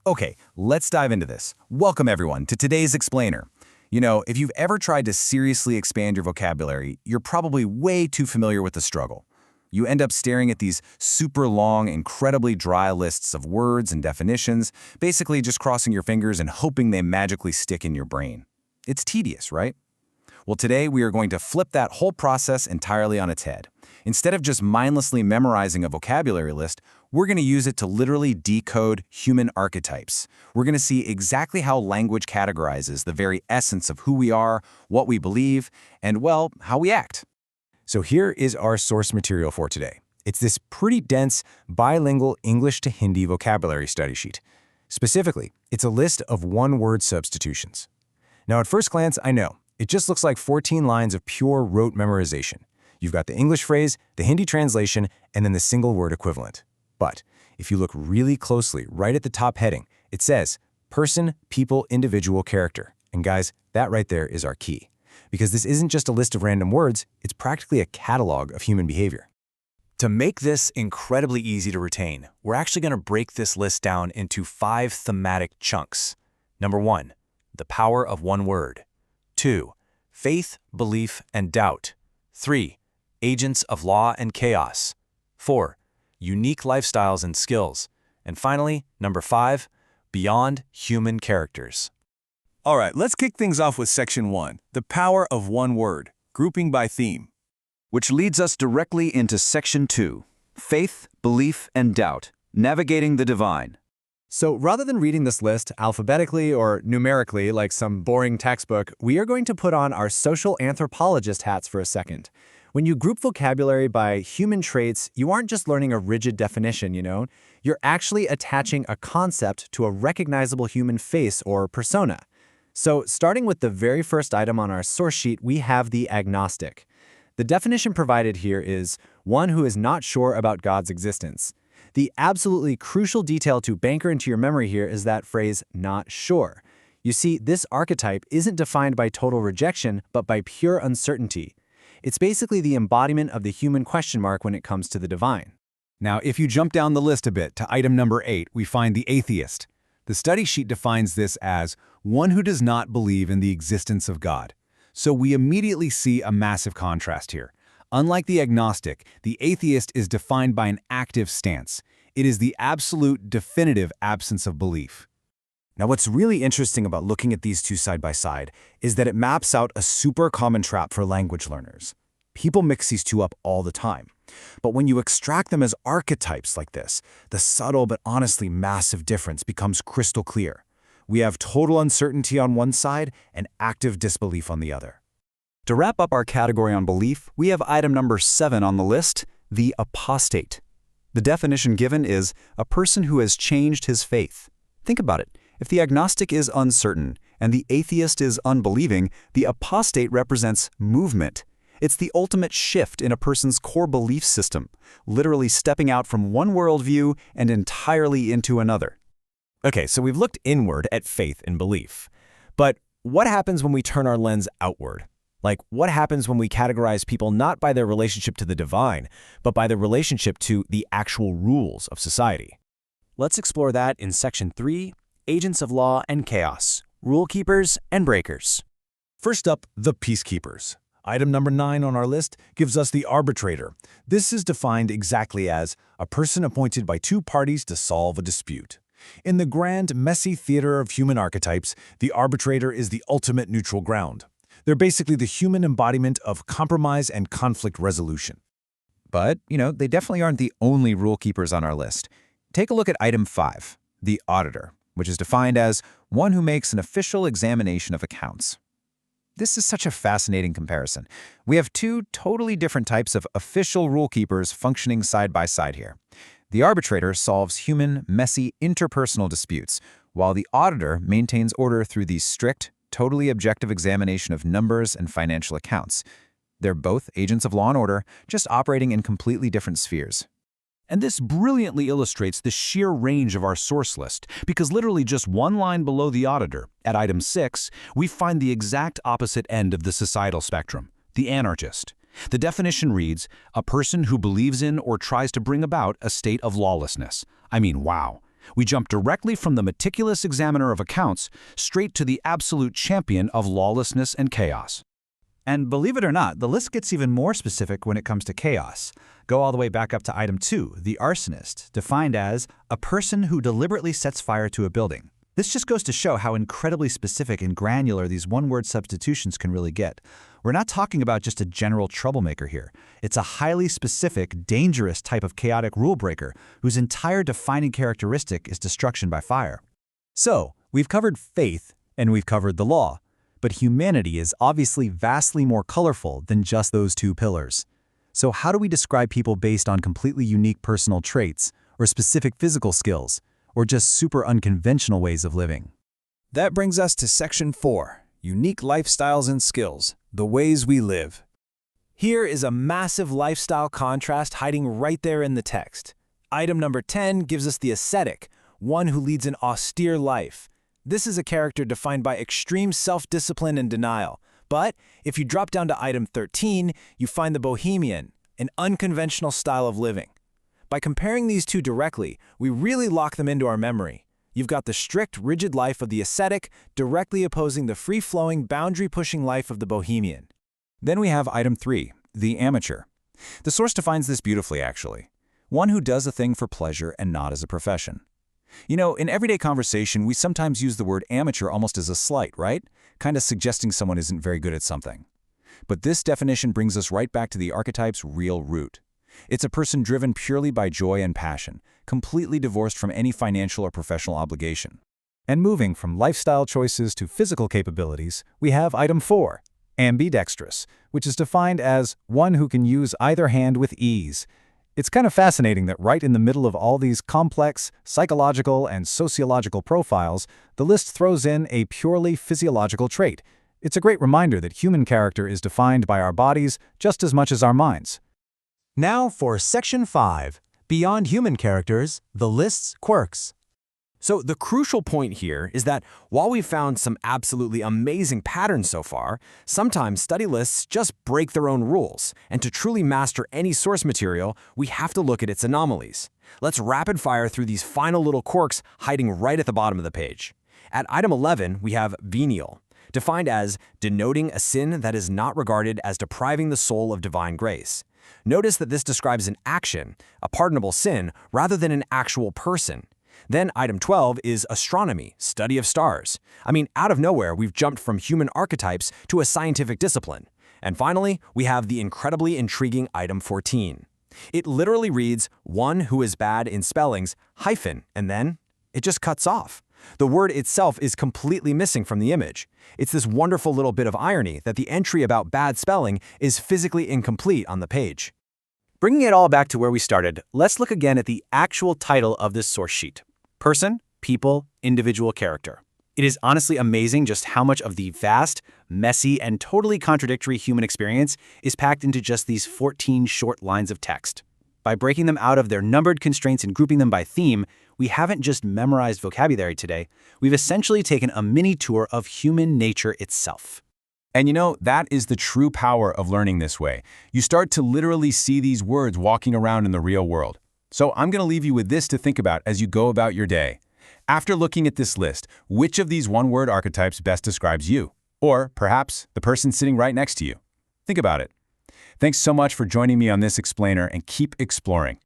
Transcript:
Okay, let's dive into this. Welcome everyone to today's explainer. If you've ever tried to seriously expand your vocabulary, you're probably way too familiar with the struggle. You end up staring at these super long, incredibly dry lists of words and definitions, basically just crossing your fingers and hoping they magically stick in your brain. It's tedious, right? Well, today we are going to flip that whole process entirely on its head. Instead of just mindlessly memorizing a vocabulary list, we're going to use it to literally decode human archetypes. We're going to see exactly how language categorizes the very essence of who we are, what we believe, and, well, how we act. So here is our source material for today. It's this pretty dense, bilingual English to Hindi vocabulary study sheet. Specifically, it's a list of one-word substitutions. Now, at first glance, I know, it just looks like 14 lines of pure rote memorization. You've got the English phrase, the Hindi translation, and then the single word equivalent. But if you look really closely, right at the top heading, it says person, people, individual, character. And guys, that right there is our key. Because this isn't just a list of random words, it's practically a catalog of human behavior. To make this incredibly easy to retain, we're actually going to break this list down into 5 thematic chunks. Number 1, the power of one word. 2, faith, belief, and doubt. 3, agents of law and chaos. 4, unique lifestyles and skills. And finally, number 5, beyond human characters. All right, let's kick things off with Section 1, the power of one word, grouping by theme. Which leads us directly into Section 2, faith, belief, and doubt, navigating the divine. So rather than reading this list alphabetically or numerically like some boring textbook, we are going to put on our social anthropologist hats for a second. When you group vocabulary by human traits, you aren't just learning a rigid definition, You're actually attaching a concept to a recognizable human face or persona. So starting with the very first item on our source sheet, we have the agnostic. The definition provided here is one who is not sure about God's existence. The absolutely crucial detail to banker into your memory here is that phrase, not sure. You see, this archetype isn't defined by total rejection, but by pure uncertainty. It's basically the embodiment of the human question mark when it comes to the divine. Now, if you jump down the list a bit to item number 8, we find the atheist. The study sheet defines this as one who does not believe in the existence of God. So we immediately see a massive contrast here. Unlike the agnostic, the atheist is defined by an active stance. It is the absolute, definitive absence of belief. Now, what's really interesting about looking at these two side by side is that it maps out a super common trap for language learners. People mix these two up all the time. But when you extract them as archetypes like this, the subtle but honestly massive difference becomes crystal clear. We have total uncertainty on one side and active disbelief on the other. To wrap up our category on belief, we have item number 7 on the list, the apostate. The definition given is a person who has changed his faith. Think about it. If the agnostic is uncertain and the atheist is unbelieving, the apostate represents movement. It's the ultimate shift in a person's core belief system, literally stepping out from one worldview and entirely into another. Okay, so we've looked inward at faith and belief. But what happens when we turn our lens outward? Like, what happens when we categorize people not by their relationship to the divine, but by their relationship to the actual rules of society? Let's explore that in Section 3, Agents of Law and Chaos, Rule Keepers and Breakers. First up, the peacekeepers. Item number 9 on our list gives us the arbitrator. This is defined exactly as a person appointed by two parties to solve a dispute. In the grand, messy theater of human archetypes, the arbitrator is the ultimate neutral ground. They're basically the human embodiment of compromise and conflict resolution. But, they definitely aren't the only rule keepers on our list. Take a look at item 5, the auditor, which is defined as one who makes an official examination of accounts. This is such a fascinating comparison. We have two totally different types of official rule keepers functioning side by side here. The arbitrator solves human, messy, interpersonal disputes, while the auditor maintains order through the strict, totally objective examination of numbers and financial accounts. They're both agents of law and order, just operating in completely different spheres. And this brilliantly illustrates the sheer range of our source list, because literally just one line below the auditor, at item 6, we find the exact opposite end of the societal spectrum, the anarchist. The definition reads, a person who believes in or tries to bring about a state of lawlessness. I mean, wow. We jump directly from the meticulous examiner of accounts straight to the absolute champion of lawlessness and chaos. And believe it or not, the list gets even more specific when it comes to chaos. Go all the way back up to item 2, the arsonist, defined as a person who deliberately sets fire to a building. This just goes to show how incredibly specific and granular these one-word substitutions can really get. We're not talking about just a general troublemaker here. It's a highly specific, dangerous type of chaotic rule breaker whose entire defining characteristic is destruction by fire. So, we've covered faith and we've covered the law, but humanity is obviously vastly more colorful than just those two pillars. So how do we describe people based on completely unique personal traits, or specific physical skills, or just super unconventional ways of living? That brings us to Section 4, Unique Lifestyles and Skills, the Ways We Live. Here is a massive lifestyle contrast hiding right there in the text. Item number 10 gives us the ascetic, one who leads an austere life. This is a character defined by extreme self-discipline and denial. But if you drop down to item 13, you find the bohemian, an unconventional style of living. By comparing these two directly, we really lock them into our memory. You've got the strict, rigid life of the ascetic directly opposing the free-flowing, boundary-pushing life of the bohemian. Then we have item 3, the amateur. The source defines this beautifully, actually. One who does a thing for pleasure and not as a profession. You know, in everyday conversation, we sometimes use the word amateur almost as a slight, right? Kind of suggesting someone isn't very good at something. But this definition brings us right back to the archetype's real root. It's a person driven purely by joy and passion, completely divorced from any financial or professional obligation. And moving from lifestyle choices to physical capabilities, we have item 4, ambidextrous, which is defined as one who can use either hand with ease. It's kind of fascinating that right in the middle of all these complex psychological and sociological profiles, the list throws in a purely physiological trait. It's a great reminder that human character is defined by our bodies just as much as our minds. Now for Section 5, Beyond Human Characters, the list's quirks. So the crucial point here is that while we've found some absolutely amazing patterns so far, sometimes study lists just break their own rules, and to truly master any source material, we have to look at its anomalies. Let's rapid fire through these final little quirks hiding right at the bottom of the page. At item 11, we have venial, defined as denoting a sin that is not regarded as depriving the soul of divine grace. Notice that this describes an action, a pardonable sin, rather than an actual person. Then item 12 is astronomy, study of stars. I mean, out of nowhere, we've jumped from human archetypes to a scientific discipline. And finally, we have the incredibly intriguing item 14. It literally reads, one who is bad in spellings, hyphen, and then it just cuts off. The word itself is completely missing from the image. It's this wonderful little bit of irony that the entry about bad spelling is physically incomplete on the page. Bringing it all back to where we started, let's look again at the actual title of this source sheet. Person, people, individual character. It is honestly amazing just how much of the vast, messy, and totally contradictory human experience is packed into just these 14 short lines of text. By breaking them out of their numbered constraints and grouping them by theme, we haven't just memorized vocabulary today, we've essentially taken a mini tour of human nature itself. And you know, that is the true power of learning this way. You start to literally see these words walking around in the real world. So I'm going to leave you with this to think about as you go about your day. After looking at this list, which of these one-word archetypes best describes you? Or perhaps the person sitting right next to you? Think about it. Thanks so much for joining me on this explainer, and keep exploring.